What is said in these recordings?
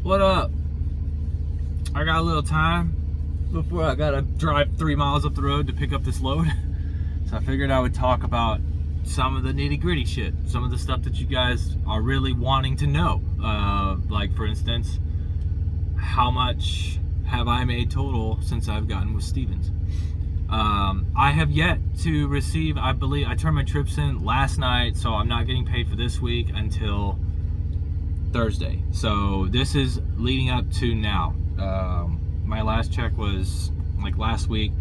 What up? I got a little time before I gotta drive 3 miles up the road to pick up this load. So I figured I would talk about some of the nitty gritty shit, some of the stuff that you guys are really wanting to know. Like for instance, how much have I made total since I've gotten with Stevens? I have yet to receive, I believe, I turned my trips in last night, so I'm not getting paid for this week until Thursday. So this is leading up to now. My last check was like last week.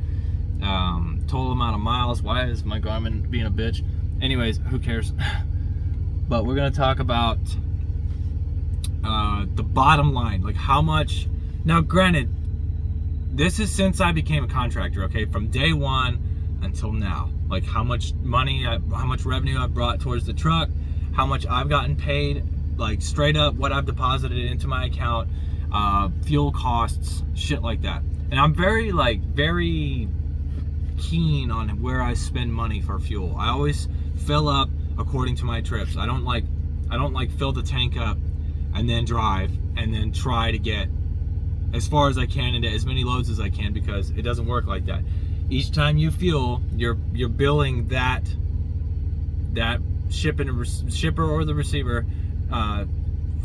Total amount of miles. Why is my Garmin being a bitch? Anyways, who cares? But we're gonna talk about the bottom line, like how much. Now, granted, this is since I became a contractor. Okay, from day one until now, like how much money, how much revenue I've brought towards the truck, how much I've gotten paid, like straight up what I've deposited into my account, fuel costs, shit like that. And I'm very keen on where I spend money for fuel. I always fill up according to my trips. I don't like fill the tank up and then drive and then try to get as far as I can into as many loads as I can, because it doesn't work like that. Each time you fuel, you're billing that shipper or the receiver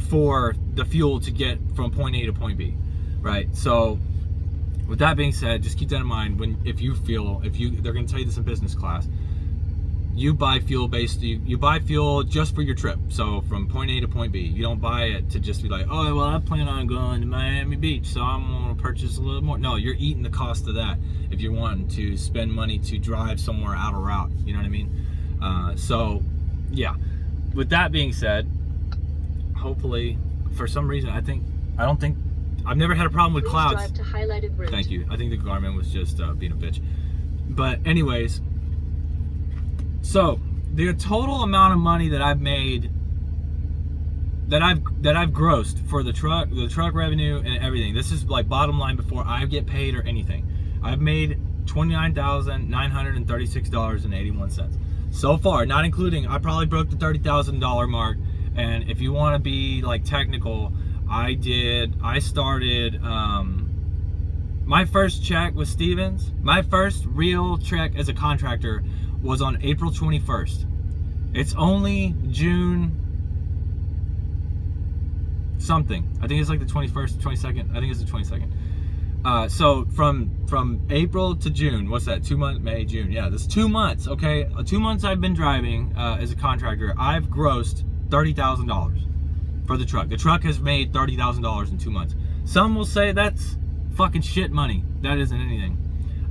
for the fuel to get from point A to point B, right? So with that being said, just keep that in mind. If they're going to tell you this in business class, you buy fuel you buy fuel just for your trip. So from point A to point B, you don't buy it to just be like, oh, well, I plan on going to Miami Beach, so I'm going to purchase a little more. No, you're eating the cost of that if you're wanting to spend money to drive somewhere out of route. You know what I mean? So yeah, with that being said, hopefully, for some reason, I've never had a problem with clouds. Drive to highlighted route. Thank you. I think the Garmin was just being a bitch. But anyways, so the total amount of money that I've made, that I've grossed for the truck revenue and everything. This is like bottom line before I get paid or anything. I've made $29,936.81 so far, not including, I probably broke the $30,000 mark. And if you want to be like technical, I started my first check with Stevens. My first real check as a contractor was on April 21st. It's only June something. I think it's like the 21st, 22nd. I think it's the 22nd. So from April to June, what's that? 2 months, May, June. Yeah, that's 2 months. Okay, 2 months I've been driving as a contractor. I've grossed $30,000 for the truck. The truck has made $30,000 in 2 months. Some will say that's fucking shit money. That isn't anything.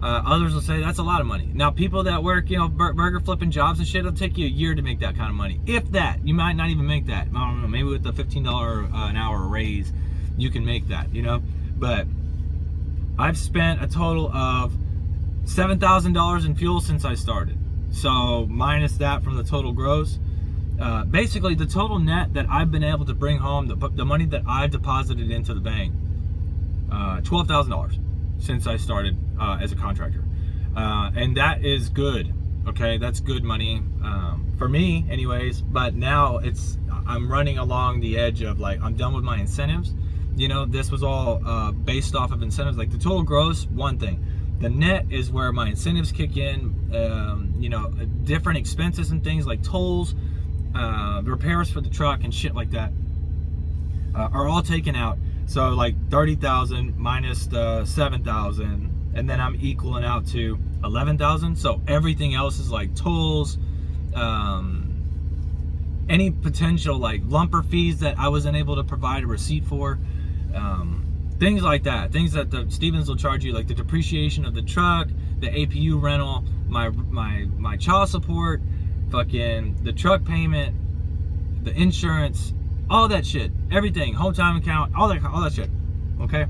Others will say that's a lot of money. Now, people that work, burger flipping jobs and shit, it'll take you a year to make that kind of money. If that, you might not even make that. I don't know, maybe with the $15 an hour raise, you can make that, But I've spent a total of $7,000 in fuel since I started. So minus that from the total gross, basically the total net that I've been able to bring home, the money that I've deposited into the bank, $12,000 since I started as a contractor. And that is good. Okay, that's good money for me anyways. But now I'm running along the edge of like, I'm done with my incentives. This was all based off of incentives. Like the total gross, one thing. The net is where my incentives kick in. Different expenses and things like tolls, repairs for the truck and shit like that are all taken out. So like 30,000 minus the 7,000, and then I'm equaling out to 11,000. So everything else is like tolls, any potential like lumper fees that I wasn't able to provide a receipt for, things like that. Things that the Stevens will charge you, like the depreciation of the truck, the APU rental, my child support, fucking the truck payment, the insurance, all that shit, everything, home time account, all that shit. Okay,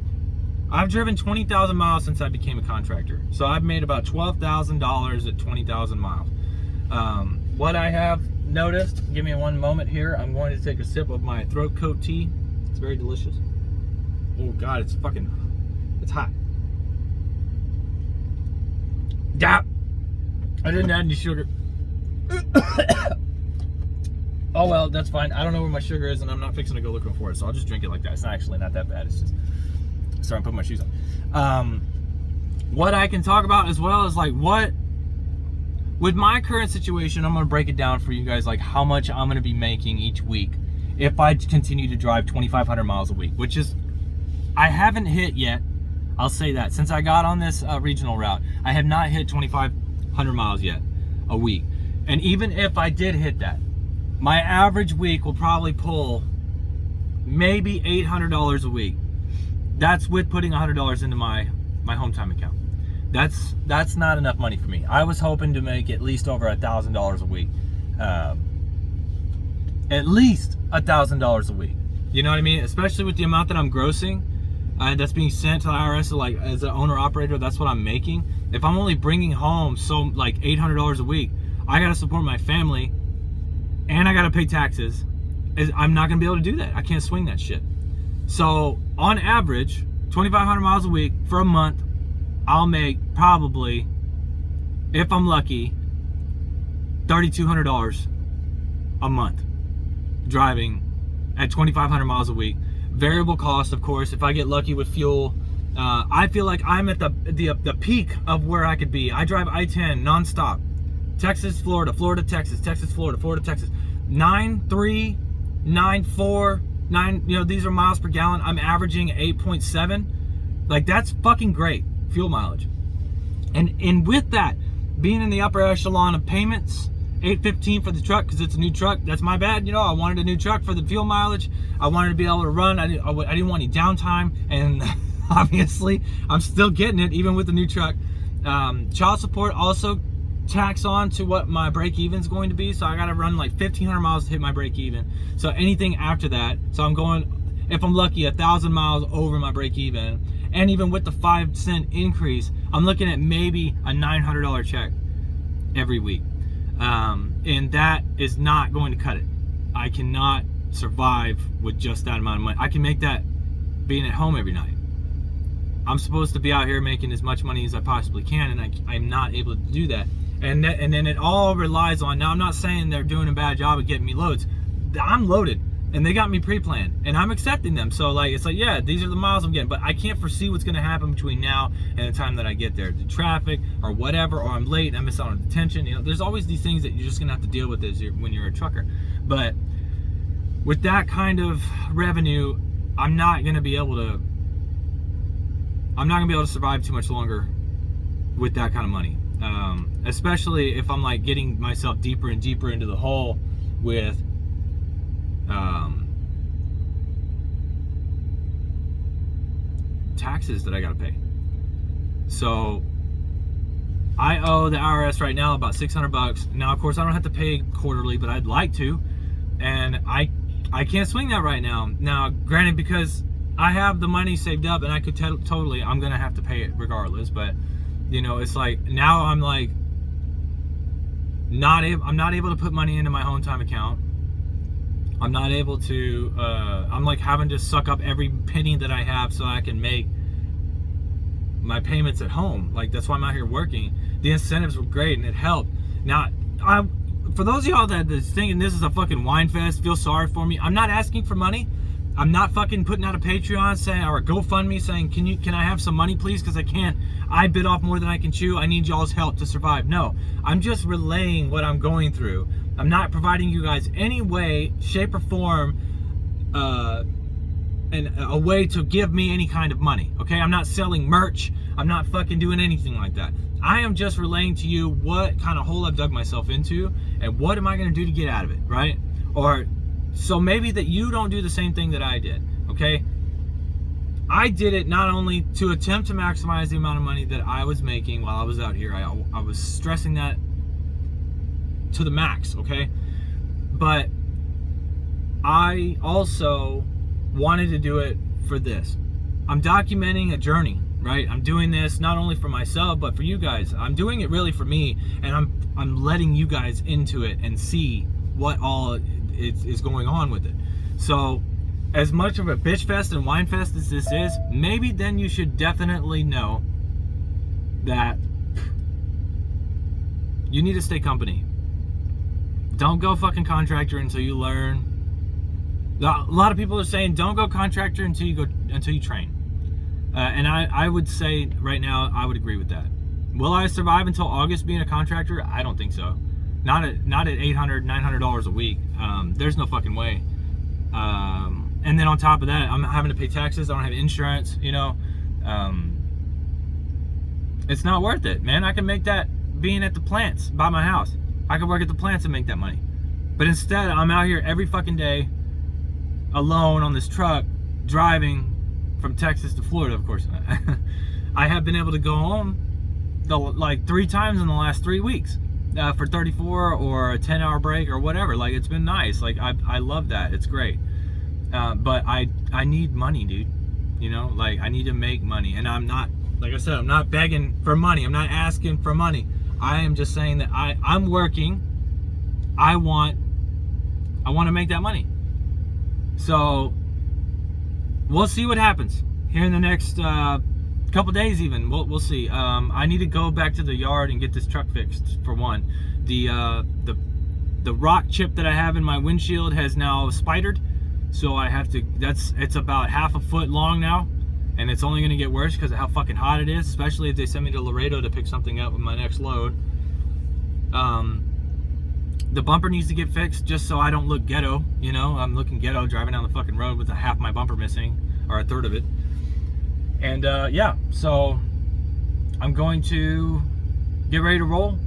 I've driven 20,000 miles since I became a contractor, so I've made about $12,000 at 20,000 miles. What I have noticed, give me one moment here. I'm going to take a sip of my throat coat tea. It's very delicious. Oh God, it's hot. Yeah, I didn't add any sugar. Oh, oh well, that's fine. I don't know where my sugar is, and I'm not fixing to go looking for it, so I'll just drink it like that. It's actually not that bad. It's just sorry, I'm putting my shoes on. What I can talk about as well is like what with my current situation, I'm gonna break it down for you guys, like how much I'm gonna be making each week if I continue to drive 2,500 miles a week, which is I haven't hit yet. I'll say that since I got on this regional route, I have not hit 2,500 miles yet a week. And even if I did hit that, my average week will probably pull maybe $800 a week. That's with putting $100 into my home time account. That's not enough money for me. I was hoping to make at least over $1,000 a week. At least $1,000 a week. You know what I mean? Especially with the amount that I'm grossing. That's being sent to the IRS, so like as an owner operator, that's what I'm making. If I'm only bringing home like $800 a week, I gotta support my family and I gotta pay taxes. I'm not gonna be able to do that. I can't swing that shit. So on average, 2,500 miles a week for a month, I'll make probably, if I'm lucky, $3,200 a month driving at 2,500 miles a week. Variable cost, of course. If I get lucky with fuel, I feel like I'm at the peak of where I could be. I drive I-10 nonstop, Texas, Florida, Florida, Texas, Texas, Florida, Florida, Texas. 9.3, 9.4, 9. You know, these are miles per gallon. I'm averaging 8.7. Like that's fucking great fuel mileage. And with that, being in the upper echelon of payments. $815 for the truck because it's a new truck. That's my bad. You know, I wanted a new truck for the fuel mileage. I wanted to be able to run. I didn't want any downtime. And obviously, I'm still getting it even with the new truck. Child support also tacks on to what my break even is going to be. So I got to run like 1,500 miles to hit my break even. So anything after that. So I'm going, if I'm lucky, 1,000 miles over my break even. And even with the 5-cent increase, I'm looking at maybe a $900 check every week. And that is not going to cut it. I cannot survive with just that amount of money. I can make that being at home every night. I'm supposed to be out here making as much money as I possibly can, and I'm not able to do that. And then it all relies on, now I'm not saying they're doing a bad job of getting me loads. I'm loaded, and they got me pre-planned, and I'm accepting them. So like, it's like, yeah, these are the miles I'm getting, but I can't foresee what's going to happen between now and the time that I get there. The traffic or whatever, or I'm late and I miss out on detention. You know, there's always these things that you're just going to have to deal with when you're a trucker. But with that kind of revenue, I'm not going to be able to survive too much longer with that kind of money. Especially if I'm like getting myself deeper and deeper into the hole with taxes that I gotta pay. So I owe the IRS right now about $600. Now, of course, I don't have to pay quarterly, but I'd like to, and I can't swing that right now. Now, granted, because I have the money saved up, and I could totally, I'm gonna have to pay it regardless. But you know, it's like now I'm like I'm not able to put money into my home time account. I'm not able to, I'm like having to suck up every penny that I have so I can make my payments at home. Like, that's why I'm out here working. The incentives were great and it helped. Now, for those of y'all that is thinking this is a fucking wine fest, feel sorry for me. I'm not asking for money. I'm not fucking putting out a Patreon saying, or a GoFundMe saying, can I have some money please? Because I can't. I bit off more than I can chew. I need y'all's help to survive. No, I'm just relaying what I'm going through. I'm not providing you guys any way, shape, or form, and a way to give me any kind of money. Okay, I'm not selling merch. I'm not fucking doing anything like that. I am just relaying to you what kind of hole I've dug myself into, and what am I going to do to get out of it, right? Or so maybe that you don't do the same thing that I did. Okay, I did it not only to attempt to maximize the amount of money that I was making while I was out here. I was stressing that to the max, okay? But I also wanted to do it for this. I'm documenting a journey, right? I'm doing this not only for myself, but for you guys. I'm doing it really for me, and I'm letting you guys into it and see what all is going on with it. So, as much of a bitch fest and wine fest as this is, maybe then you should definitely know that you need to stay company. Don't go fucking contractor until you learn. A lot of people are saying don't go contractor until you train. And I would say right now I would agree with that. Will I survive until August being a contractor? I don't think so. Not at $800, $900 a week. There's no fucking way. And then on top of that, I'm having to pay taxes. I don't have insurance. You know, it's not worth it, man. I can make that being at the plants by my house. I could work at the plants and make that money. But instead, I'm out here every fucking day, alone on this truck, driving from Texas to Florida, of course. I have been able to go home like 3 times in the last 3 weeks for 34 or a 10-hour break or whatever. Like, it's been nice. Like, I love that. It's great. But I need money, dude. You know, like, I need to make money. And I'm not, like I said, I'm not begging for money. I'm not asking for money. I am just saying that I'm working. I want to make that money. So we'll see what happens here in the next couple days. Even we'll see. I need to go back to the yard and get this truck fixed. For one, the rock chip that I have in my windshield has now spidered, so I have to. It's about half a foot long now, and it's only going to get worse because of how fucking hot it is. Especially if they send me to Laredo to pick something up with my next load. The bumper needs to get fixed just so I don't look ghetto. You know, I'm looking ghetto driving down the fucking road with half my bumper missing, or a third of it. And yeah, so I'm going to get ready to roll.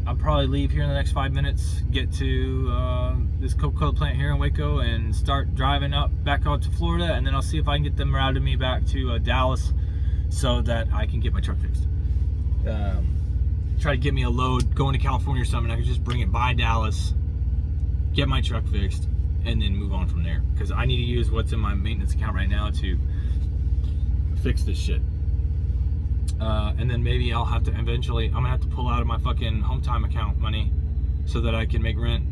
I'll probably leave here in the next 5 minutes, get to this Coca-Cola plant here in Waco, and start driving back out to Florida, and then I'll see if I can get them routed me back to Dallas so that I can get my truck fixed. Try to get me a load going to California or something. I can just bring it by Dallas, get my truck fixed, and then move on from there. Because I need to use what's in my maintenance account right now to fix this shit. And then maybe I'll have to eventually, I'm gonna have to pull out of my fucking home time account money so that I can make rent.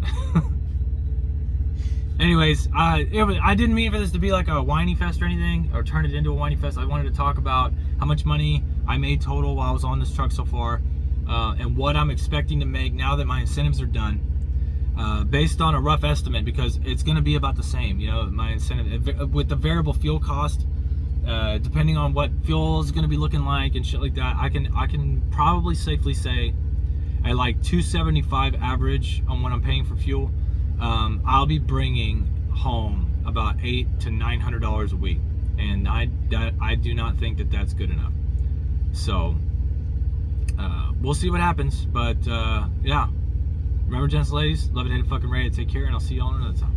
Anyways, I didn't mean for this to be like a whiny fest or anything, or turn it into a whiny fest. I wanted to talk about how much money I made total while I was on this truck so far. And what I'm expecting to make now that my incentives are done, based on a rough estimate, because it's going to be about the same. You know, my incentive with the variable fuel cost, depending on what fuel is going to be looking like and shit like that, I can probably safely say at like $275 average on what I'm paying for fuel, I'll be bringing home about $800 to $900 a week, and I do not think that that's good enough. So we'll see what happens, but yeah, remember, gents, ladies, love it, hate it, fucking rate it, take care, and I'll see y'all another time.